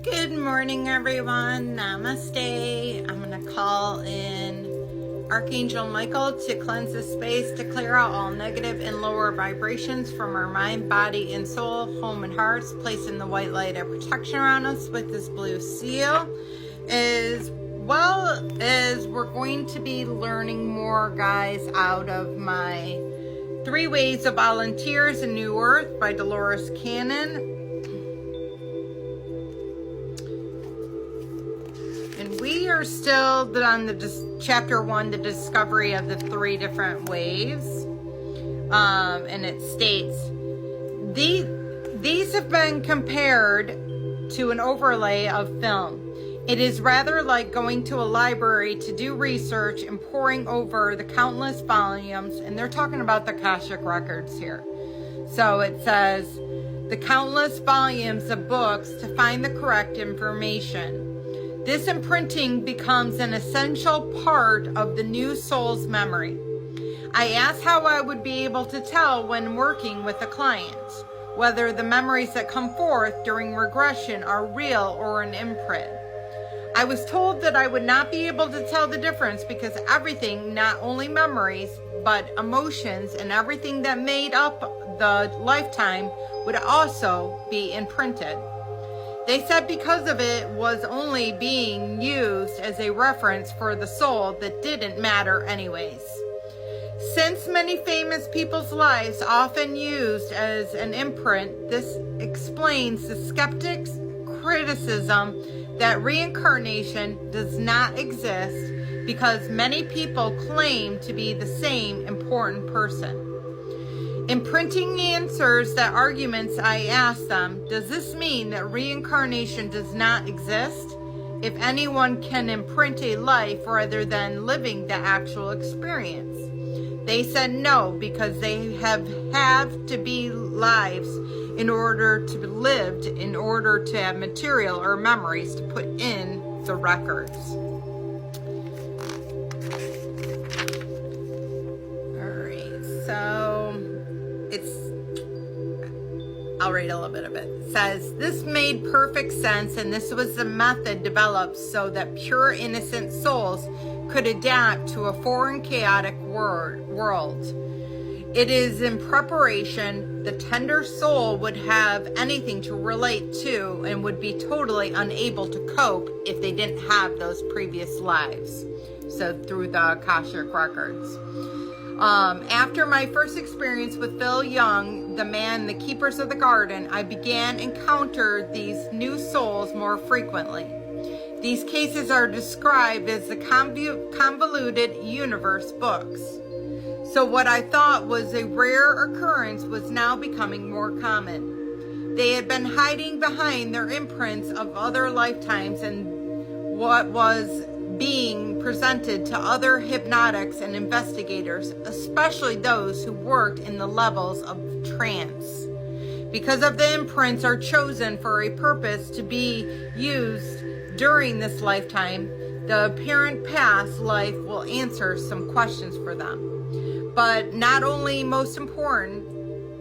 Good morning, everyone. Namaste. I'm going to call in Archangel Michael to cleanse the space, to clear out all negative and lower vibrations from our mind, body, and soul, home, and hearts, placing the white light of protection around us with this blue seal, as well as we're going to be learning more, guys, out of my 3 Ways of Volunteers in New Earth by Dolores Cannon. And we are still on the chapter 1, the discovery of the 3 different waves. And it states, these have been compared to an overlay of film. It is rather like going to a library to do research and poring over the countless volumes. And they're talking about the Akashic records here. So it says, the countless volumes of books to find the correct information. This imprinting becomes an essential part of the new soul's memory. I asked how I would be able to tell when working with a client, whether the memories that come forth during regression are real or an imprint. I was told that I would not be able to tell the difference because everything, not only memories, but emotions and everything that made up the lifetime would also be imprinted. They said because of it was only being used as a reference for the soul that didn't matter anyways. Since many famous people's lives often used as an imprint, this explains the skeptics' criticism that reincarnation does not exist because many people claim to be the same important person. Imprinting answers the arguments I asked them. Does this mean that reincarnation does not exist? If anyone can imprint a life rather than living the actual experience? They said no, because they have to be lives in order to be lived, in order to have material or memories to put in the records. Alright, so I'll read a little bit of it. It says, this made perfect sense, and this was the method developed so that pure, innocent souls could adapt to a foreign, chaotic world. It is in preparation. The tender soul would have anything to relate to and would be totally unable to cope if they didn't have those previous lives. So through the Akashic records. After my first experience with Phil Young, the man, the keepers of the garden, I began encounter these new souls more frequently. These cases are described as the convoluted universe books. So what I thought was a rare occurrence was now becoming more common. They had been hiding behind their imprints of other lifetimes and what was being presented to other hypnotics and investigators, especially those who worked in the levels of trance. Because of the imprints are chosen for a purpose to be used during this lifetime, the apparent past life will answer some questions for them. But not only most important,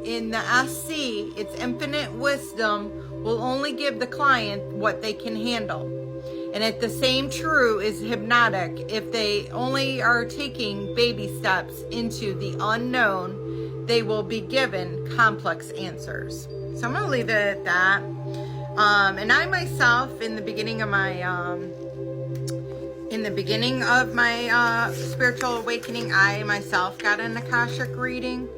in the SC, its infinite wisdom will only give the client what they can handle. And it's the same true is hypnotic. If they only are taking baby steps into the unknown, they will be given complex answers. So I'm going to leave it at that. And I myself, in the beginning of my spiritual awakening, I myself got an Akashic reading.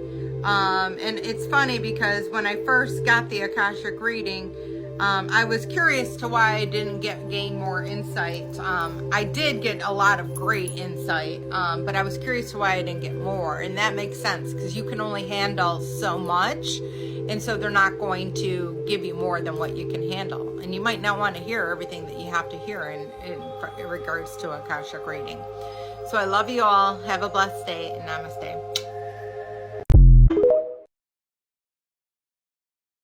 And it's funny because when I first got the Akashic reading, I was curious to why I didn't gain more insight. I did get a lot of great insight, but I was curious to why I didn't get more. And that makes sense because you can only handle so much. And so they're not going to give you more than what you can handle. And you might not want to hear everything that you have to hear in regards to Akashic reading. So I love you all. Have a blessed day and namaste.